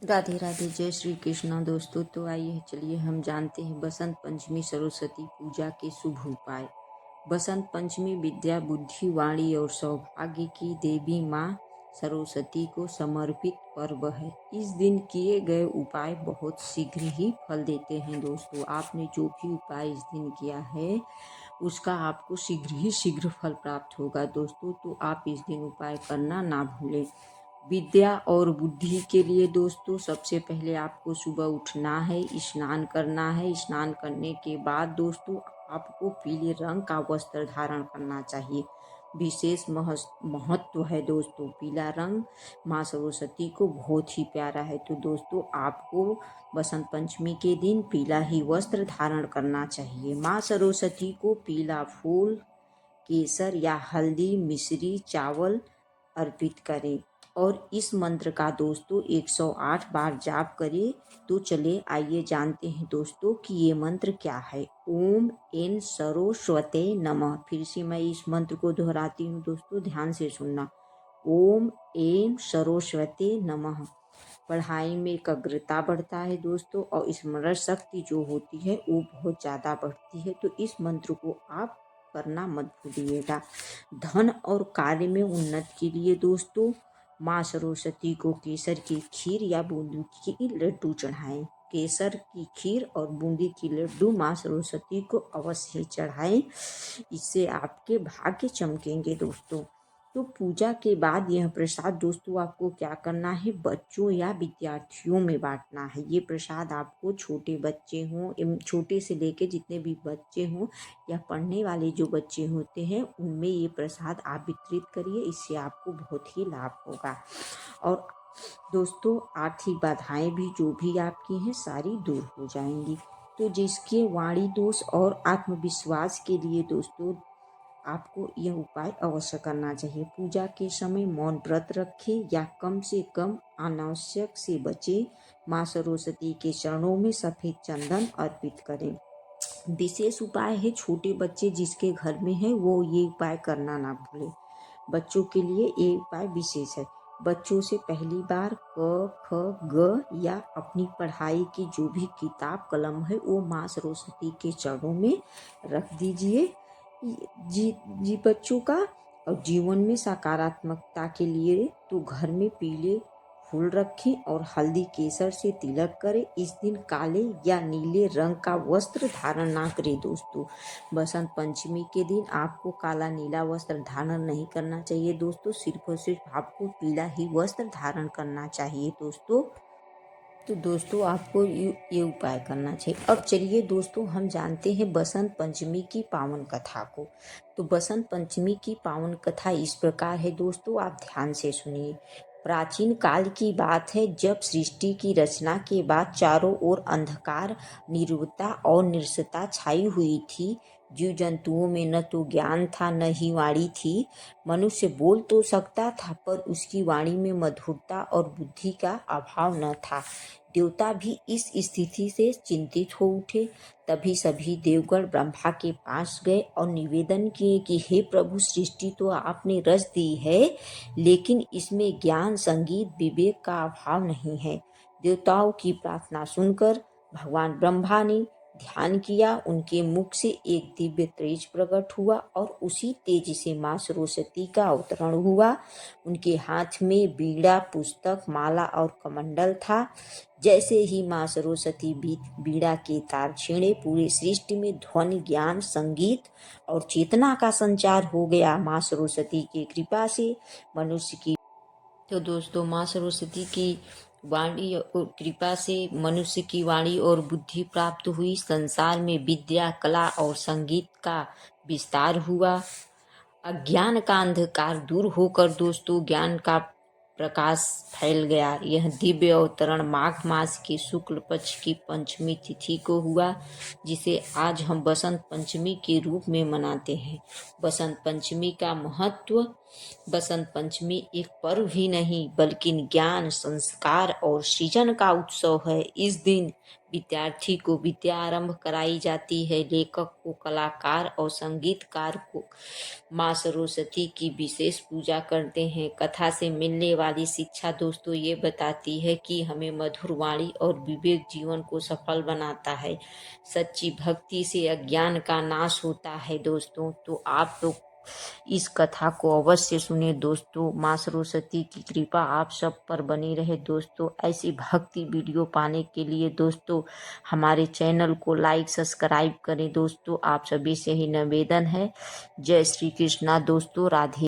राधे राधे, जय श्री कृष्ण। दोस्तों तो आइए चलिए हम जानते हैं बसंत पंचमी सरस्वती पूजा के शुभ उपाय। बसंत पंचमी विद्या, बुद्धि, वाणी और सौभाग्य की देवी माँ सरस्वती को समर्पित पर्व है। इस दिन किए गए उपाय बहुत शीघ्र ही फल देते हैं। दोस्तों, आपने जो भी उपाय इस दिन किया है उसका आपको शीघ्र फल प्राप्त होगा। दोस्तों, तो आप इस दिन उपाय करना ना भूलें। विद्या और बुद्धि के लिए दोस्तों सबसे पहले आपको सुबह उठना है, स्नान करना है। स्नान करने के बाद दोस्तों आपको पीले रंग का वस्त्र धारण करना चाहिए। विशेष महत्व है दोस्तों, पीला रंग माँ सरस्वती को बहुत ही प्यारा है। तो दोस्तों आपको बसंत पंचमी के दिन पीला ही वस्त्र धारण करना चाहिए। माँ सरस्वती को पीला फूल, केसर या हल्दी, मिश्री, चावल अर्पित करें और इस मंत्र का दोस्तों 108 बार जाप करें। तो चले आइए जानते हैं दोस्तों कि ये मंत्र क्या है। ओम एन सरस्वते नमः। फिर से मैं इस मंत्र को दोहराती हूँ दोस्तों, ध्यान से सुनना। ओम एम सरस्वते नमः। पढ़ाई में एकाग्रता बढ़ता है दोस्तों और स्मरण शक्ति जो होती है वो बहुत ज़्यादा बढ़ती है। तो इस मंत्र को आप करना मत भूलिएगा। धन और कार्य में उन्नति के लिए दोस्तों माँ सरस्वती को केसर की खीर या बूंदी की लड्डू चढ़ाएं। केसर की खीर और बूंदी की लड्डू माँ सरस्वती को अवश्य ही चढ़ाएं, इससे आपके भाग्य चमकेंगे दोस्तों। तो पूजा के बाद यह प्रसाद दोस्तों आपको क्या करना है, बच्चों या विद्यार्थियों में बांटना है। ये प्रसाद आपको छोटे बच्चे हों, छोटे से लेके जितने भी बच्चे हों या पढ़ने वाले जो बच्चे होते हैं उनमें ये प्रसाद आप वितरित करिए, इससे आपको बहुत ही लाभ होगा। और दोस्तों आर्थिक बाधाएं भी जो भी आपकी हैं सारी दूर हो जाएंगी। तो जिसके वाणी दोष और आत्मविश्वास के लिए दोस्तों आपको यह उपाय अवश्य करना चाहिए। पूजा के समय मौन व्रत रखें या कम से कम अनावश्यक से बचें। माँ सरस्वती के चरणों में सफेद चंदन अर्पित करें। विशेष उपाय है, छोटे बच्चे जिसके घर में है वो ये उपाय करना ना भूलें। बच्चों के लिए ये उपाय विशेष है। बच्चों से पहली बार क ख ग या अपनी पढ़ाई की जो भी किताब कलम है वो माँ सरस्वती के चरणों में रख दीजिए जी बच्चों का। और जीवन में सकारात्मकता के लिए तो घर में पीले फूल रखें और हल्दी केसर से तिलक करें। इस दिन काले या नीले रंग का वस्त्र धारण ना करें दोस्तों। बसंत पंचमी के दिन आपको काला नीला वस्त्र धारण नहीं करना चाहिए दोस्तों, सिर्फ और सिर्फ आपको पीला ही वस्त्र धारण करना चाहिए दोस्तों। तो दोस्तों आपको ये उपाय करना चाहिए। अब चलिए दोस्तों हम जानते हैं बसंत पंचमी की पावन कथा को। तो बसंत पंचमी की पावन कथा इस प्रकार है दोस्तों, आप ध्यान से सुनिए। प्राचीन काल की बात है, जब सृष्टि की रचना के बाद चारों ओर अंधकार, नीरवता और निरसता छाई हुई थी। जीव जंतुओं में न तो ज्ञान था न ही वाणी थी। मनुष्य बोल तो सकता था पर उसकी वाणी में मधुरता और बुद्धि का अभाव न था। देवता भी इस स्थिति से चिंतित हो उठे। तभी सभी देवगण ब्रह्मा के पास गए और निवेदन किए कि हे प्रभु, सृष्टि तो आपने रच दी है, लेकिन इसमें ज्ञान, संगीत, विवेक का अभाव नहीं है। देवताओं की प्रार्थना सुनकर भगवान ब्रह्मा ने ध्यान किया। उनके मुख से एक दिव्य तेज प्रकट हुआ और उसी तेज से माँ सरस्वती का अवतरण हुआ। उनके हाथ में बीड़ा, पुस्तक, माला और कमंडल था। जैसे ही माँ सरस्वती बीड़ा के तार छेड़े, पूरे सृष्टि में ध्वनि, ज्ञान, संगीत और चेतना का संचार हो गया। माँ सरस्वती की कृपा से मनुष्य की तो दोस्तों माँ सरस्वती की वाणी और कृपा से मनुष्य की वाणी और बुद्धि प्राप्त हुई। संसार में विद्या, कला और संगीत का विस्तार हुआ। अज्ञान का अंधकार दूर होकर दोस्तों ज्ञान का प्रकाश फैल गया। यह दिव्य अवतरण माघ मास के शुक्ल पक्ष की पंचमी तिथि को हुआ, जिसे आज हम बसंत पंचमी के रूप में मनाते हैं। बसंत पंचमी का महत्व, बसंत पंचमी एक पर्व ही नहीं बल्कि ज्ञान, संस्कार और सृजन का उत्सव है। इस दिन विद्यार्थी को विद्या आरंभ कराई जाती है। लेखक को, कलाकार और संगीतकार को माँ सरस्वती की विशेष पूजा करते हैं। कथा से मिलने वाली शिक्षा दोस्तों ये बताती है कि हमें मधुर वाणी और विवेक जीवन को सफल बनाता है। सच्ची भक्ति से अज्ञान का नाश होता है दोस्तों। तो आप लोग इस कथा को अवश्य सुने दोस्तों। माँ सरस्वती की कृपा आप सब पर बनी रहे दोस्तों। ऐसी भक्ति वीडियो पाने के लिए दोस्तों हमारे चैनल को लाइक सब्सक्राइब करें दोस्तों। आप सभी से ही निवेदन है। जय श्री कृष्णा दोस्तों। राधे।